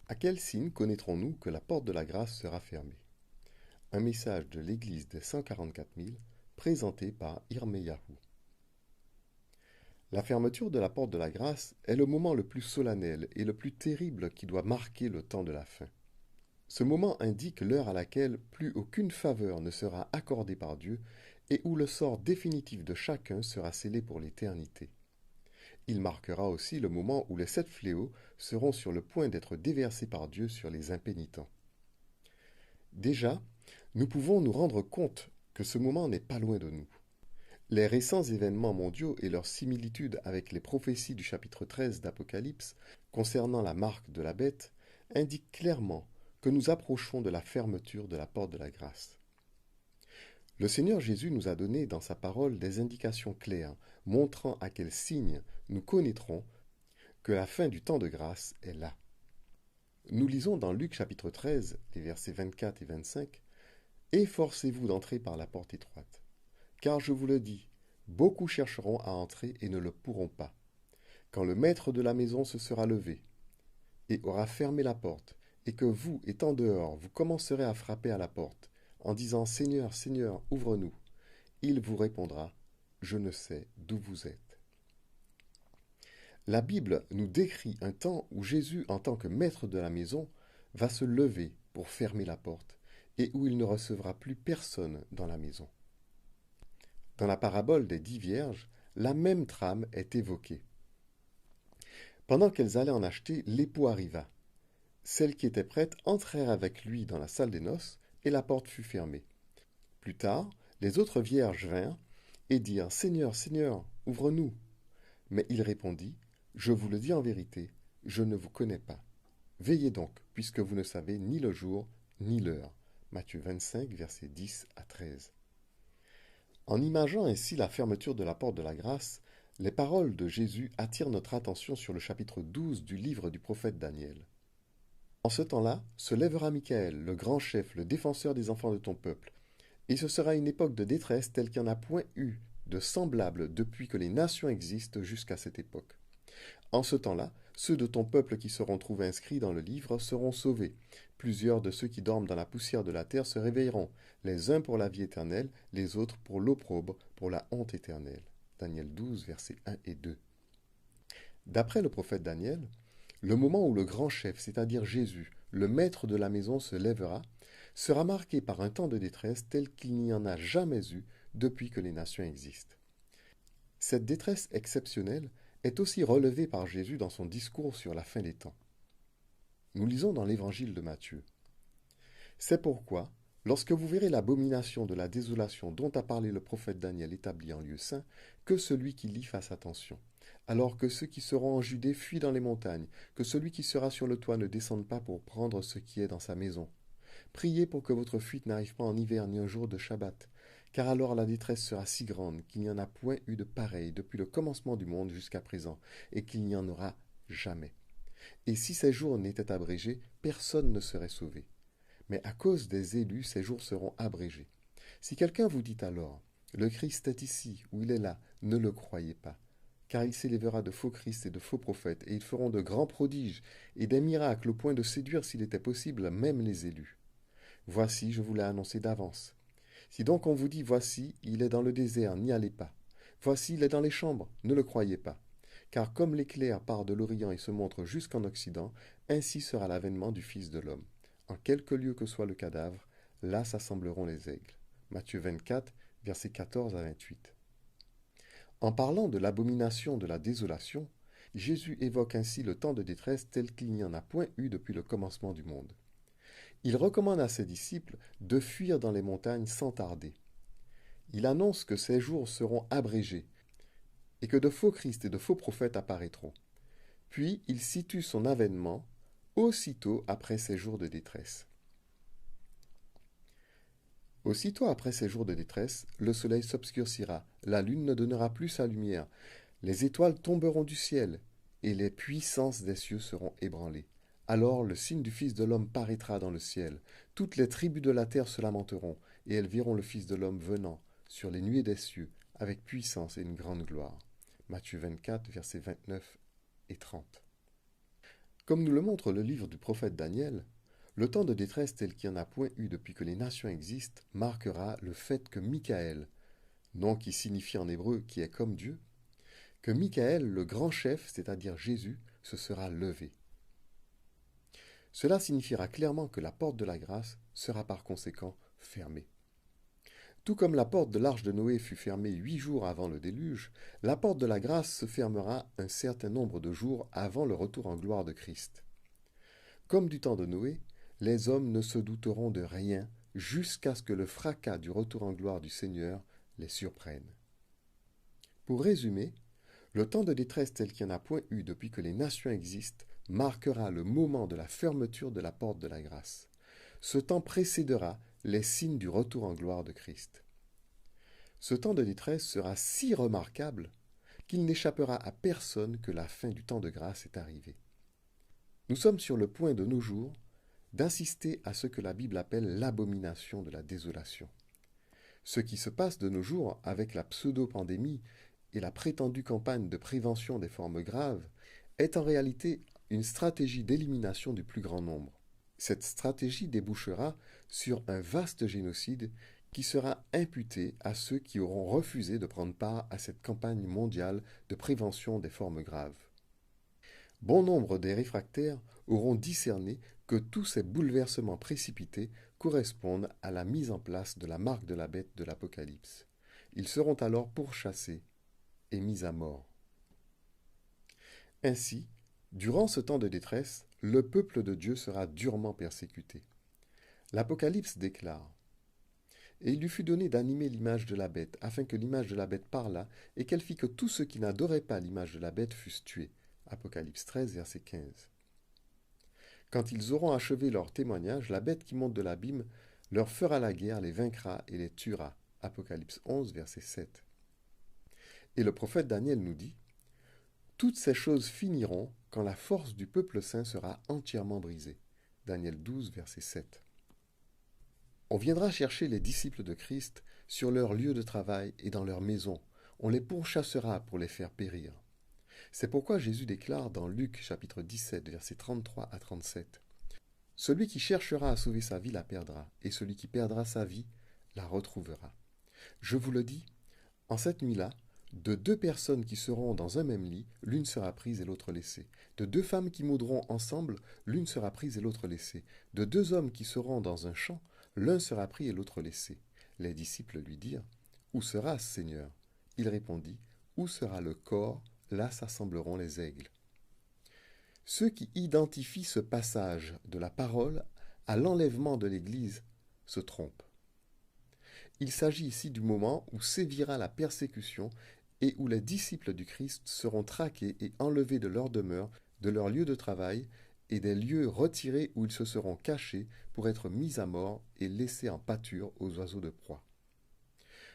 À quel signe connaîtrons-nous que la porte de la grâce sera fermée? Un message de l'Église des 144 000, présenté par Irmeyahu. La fermeture de la porte de la grâce est le moment le plus solennel et le plus terrible qui doit marquer le temps de la fin. Ce moment indique l'heure à laquelle plus aucune faveur ne sera accordée par Dieu et où le sort définitif de chacun sera scellé pour l'éternité. Il marquera aussi le moment où les 7 fléaux seront sur le point d'être déversés par Dieu sur les impénitents. Déjà, nous pouvons nous rendre compte que ce moment n'est pas loin de nous. Les récents événements mondiaux et leur similitude avec les prophéties du chapitre 13 d'Apocalypse concernant la marque de la bête indiquent clairement que nous approchons de la fermeture de la porte de la grâce. Le Seigneur Jésus nous a donné dans sa parole des indications claires montrant à quel signe nous connaîtrons que la fin du temps de grâce est là. Nous lisons dans Luc chapitre 13, les versets 24 et 25, « Efforcez-vous d'entrer par la porte étroite. Car je vous le dis, beaucoup chercheront à entrer et ne le pourront pas. Quand le maître de la maison se sera levé et aura fermé la porte, et que vous, étant dehors, vous commencerez à frapper à la porte, en disant « Seigneur, Seigneur, ouvre-nous », il vous répondra « Je ne sais d'où vous êtes ». La Bible nous décrit un temps où Jésus, en tant que maître de la maison, va se lever pour fermer la porte, et où il ne recevra plus personne dans la maison. Dans la parabole des 10 vierges, la même trame est évoquée. Pendant qu'elles allaient en acheter, l'époux arriva. Celles qui étaient prêtes entrèrent avec lui dans la salle des noces, et la porte fut fermée. Plus tard, les autres vierges vinrent et dirent « Seigneur, Seigneur, ouvre-nous ». Mais il répondit « Je vous le dis en vérité, je ne vous connais pas. Veillez donc, puisque vous ne savez ni le jour ni l'heure. » Matthieu 25, versets 10 à 13. En imaginant ainsi la fermeture de la porte de la grâce, les paroles de Jésus attirent notre attention sur le chapitre 12 du livre du prophète Daniel. En ce temps-là, se lèvera Michaël, le grand chef, le défenseur des enfants de ton peuple, et ce sera une époque de détresse telle qu'il n'y en a point eu de semblable depuis que les nations existent jusqu'à cette époque. En ce temps-là, ceux de ton peuple qui seront trouvés inscrits dans le livre seront sauvés. Plusieurs de ceux qui dorment dans la poussière de la terre se réveilleront, les uns pour la vie éternelle, les autres pour l'opprobre, pour la honte éternelle. Daniel 12, versets 1 et 2. D'après le prophète Daniel, le moment où le grand chef, c'est-à-dire Jésus, le maître de la maison, se lèvera, sera marqué par un temps de détresse tel qu'il n'y en a jamais eu depuis que les nations existent. Cette détresse exceptionnelle est aussi relevée par Jésus dans son discours sur la fin des temps. Nous lisons dans l'évangile de Matthieu. C'est pourquoi, lorsque vous verrez l'abomination de la désolation dont a parlé le prophète Daniel établie en lieu saint, que celui qui lit fasse attention. Alors que ceux qui seront en Judée fuient dans les montagnes, que celui qui sera sur le toit ne descende pas pour prendre ce qui est dans sa maison. Priez pour que votre fuite n'arrive pas en hiver ni un jour de Shabbat, car alors la détresse sera si grande qu'il n'y en a point eu de pareil depuis le commencement du monde jusqu'à présent, et qu'il n'y en aura jamais. Et si ces jours n'étaient abrégés, personne ne serait sauvé. Mais à cause des élus, ces jours seront abrégés. Si quelqu'un vous dit alors, le Christ est ici ou il est là, ne le croyez pas. Car il s'élèvera de faux Christ et de faux prophètes, et ils feront de grands prodiges et des miracles au point de séduire, s'il était possible, même les élus. Voici, je vous l'ai annoncé d'avance. Si donc on vous dit, voici, il est dans le désert, n'y allez pas. Voici, il est dans les chambres, ne le croyez pas. Car comme l'éclair part de l'Orient et se montre jusqu'en Occident, ainsi sera l'avènement du Fils de l'homme. En quelque lieu que soit le cadavre, là s'assembleront les aigles. Matthieu 24, versets 14 à 28. En parlant de l'abomination de la désolation, Jésus évoque ainsi le temps de détresse tel qu'il n'y en a point eu depuis le commencement du monde. Il recommande à ses disciples de fuir dans les montagnes sans tarder. Il annonce que ces jours seront abrégés et que de faux Christ et de faux prophètes apparaîtront. Puis il situe son avènement aussitôt après ces jours de détresse. Aussitôt après ces jours de détresse, le soleil s'obscurcira, la lune ne donnera plus sa lumière, les étoiles tomberont du ciel, et les puissances des cieux seront ébranlées. Alors le signe du Fils de l'homme paraîtra dans le ciel. Toutes les tribus de la terre se lamenteront, et elles verront le Fils de l'homme venant sur les nuées des cieux, avec puissance et une grande gloire. Matthieu 24, versets 29 et 30. Comme nous le montre le livre du prophète Daniel, le temps de détresse tel qu'il n'y en a point eu depuis que les nations existent marquera le fait que Michael, nom qui signifie en hébreu qui est comme Dieu, que Michael, le grand chef, c'est-à-dire Jésus, se sera levé. Cela signifiera clairement que la porte de la grâce sera par conséquent fermée. Tout comme la porte de l'arche de Noé fut fermée 8 jours avant le déluge, la porte de la grâce se fermera un certain nombre de jours avant le retour en gloire de Christ. Comme du temps de Noé, les hommes ne se douteront de rien jusqu'à ce que le fracas du retour en gloire du Seigneur les surprenne. Pour résumer, le temps de détresse tel qu'il n'y en a point eu depuis que les nations existent marquera le moment de la fermeture de la porte de la grâce. Ce temps précédera les signes du retour en gloire de Christ. Ce temps de détresse sera si remarquable qu'il n'échappera à personne que la fin du temps de grâce est arrivée. Nous sommes sur le point de nos jours d'assister à ce que la Bible appelle l'abomination de la désolation. Ce qui se passe de nos jours avec la pseudo-pandémie et la prétendue campagne de prévention des formes graves est en réalité une stratégie d'élimination du plus grand nombre. Cette stratégie débouchera sur un vaste génocide qui sera imputé à ceux qui auront refusé de prendre part à cette campagne mondiale de prévention des formes graves. Bon nombre des réfractaires auront discerné que tous ces bouleversements précipités correspondent à la mise en place de la marque de la bête de l'Apocalypse. Ils seront alors pourchassés et mis à mort. Ainsi, durant ce temps de détresse, le peuple de Dieu sera durement persécuté. L'Apocalypse déclare « Et il lui fut donné d'animer l'image de la bête, afin que l'image de la bête parlât, et qu'elle fit que tous ceux qui n'adoraient pas l'image de la bête fussent tués. » Apocalypse 13, verset 15. Quand ils auront achevé leur témoignage, la bête qui monte de l'abîme leur fera la guerre, les vaincra et les tuera. Apocalypse 11, verset 7. Et le prophète Daniel nous dit « Toutes ces choses finiront quand la force du peuple saint sera entièrement brisée. » Daniel 12, verset 7. On viendra chercher les disciples de Christ sur leur lieu de travail et dans leur maison. On les pourchassera pour les faire périr. C'est pourquoi Jésus déclare dans Luc chapitre 17, versets 33 à 37. « Celui qui cherchera à sauver sa vie la perdra, et celui qui perdra sa vie la retrouvera. Je vous le dis, en cette nuit-là, de 2 personnes qui seront dans un même lit, l'une sera prise et l'autre laissée. De 2 femmes qui moudront ensemble, l'une sera prise et l'autre laissée. De 2 hommes qui seront dans un champ, l'un sera pris et l'autre laissé. » Les disciples lui dirent « Où sera-ce, Seigneur ?» Il répondit « Où sera le corps, là s'assembleront les aigles. » Ceux qui identifient ce passage de la parole à l'enlèvement de l'Église se trompent. Il s'agit ici du moment où sévira la persécution et où les disciples du Christ seront traqués et enlevés de leur demeure, de leur lieu de travail et des lieux retirés où ils se seront cachés pour être mis à mort et laissés en pâture aux oiseaux de proie.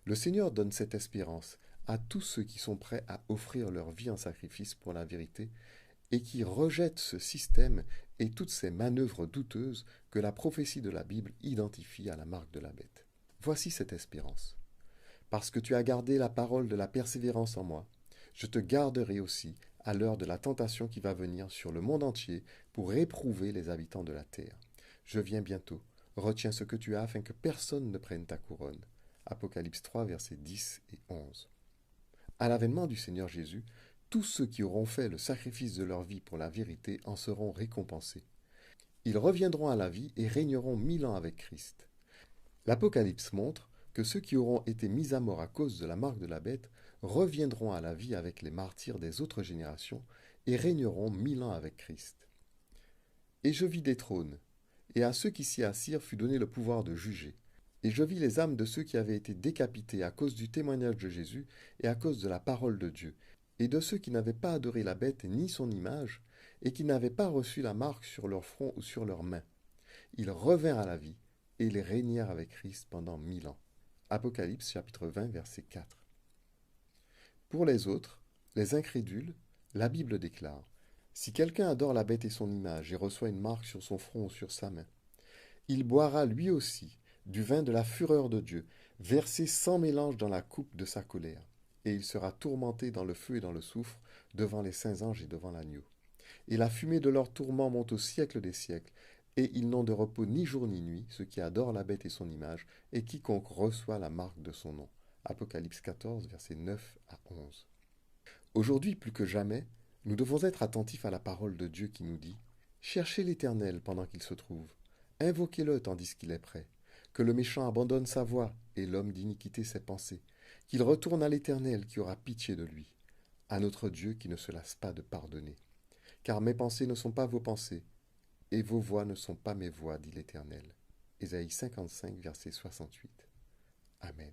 Le Seigneur donne cette espérance à tous ceux qui sont prêts à offrir leur vie en sacrifice pour la vérité et qui rejettent ce système et toutes ces manœuvres douteuses que la prophétie de la Bible identifie à la marque de la bête. Voici cette espérance. Parce que tu as gardé la parole de la persévérance en moi, je te garderai aussi à l'heure de la tentation qui va venir sur le monde entier pour éprouver les habitants de la terre. Je viens bientôt. Retiens ce que tu as afin que personne ne prenne ta couronne. Apocalypse 3, versets 10 et 11. À l'avènement du Seigneur Jésus, tous ceux qui auront fait le sacrifice de leur vie pour la vérité en seront récompensés. Ils reviendront à la vie et régneront 1000 ans avec Christ. L'Apocalypse montre que ceux qui auront été mis à mort à cause de la marque de la bête reviendront à la vie avec les martyrs des autres générations et régneront 1000 ans avec Christ. Et je vis des trônes, et à ceux qui s'y assirent fut donné le pouvoir de juger. Et je vis les âmes de ceux qui avaient été décapités à cause du témoignage de Jésus et à cause de la parole de Dieu, et de ceux qui n'avaient pas adoré la bête ni son image, et qui n'avaient pas reçu la marque sur leur front ou sur leurs mains. Ils revinrent à la vie, et ils régnèrent avec Christ pendant 1000 ans. Apocalypse chapitre 20, verset 4. Pour les autres, les incrédules, la Bible déclare « Si quelqu'un adore la bête et son image et reçoit une marque sur son front ou sur sa main, il boira lui aussi du vin de la fureur de Dieu, versé sans mélange dans la coupe de sa colère, et il sera tourmenté dans le feu et dans le soufre devant les saints anges et devant l'agneau. et la fumée de leurs tourments monte au siècle des siècles, et ils n'ont de repos ni jour ni nuit, ceux qui adorent la bête et son image, et quiconque reçoit la marque de son nom. Apocalypse 14, versets 9 à 11. Aujourd'hui, plus que jamais, nous devons être attentifs à la parole de Dieu qui nous dit: cherchez l'Éternel pendant qu'il se trouve, invoquez-le tandis qu'il est prêt, que le méchant abandonne sa voie et l'homme d'iniquité ses pensées, qu'il retourne à l'Éternel qui aura pitié de lui, à notre Dieu qui ne se lasse pas de pardonner. Car mes pensées ne sont pas vos pensées, et vos voix ne sont pas mes voix, dit l'Éternel. Ésaïe 55, verset 68. Amen.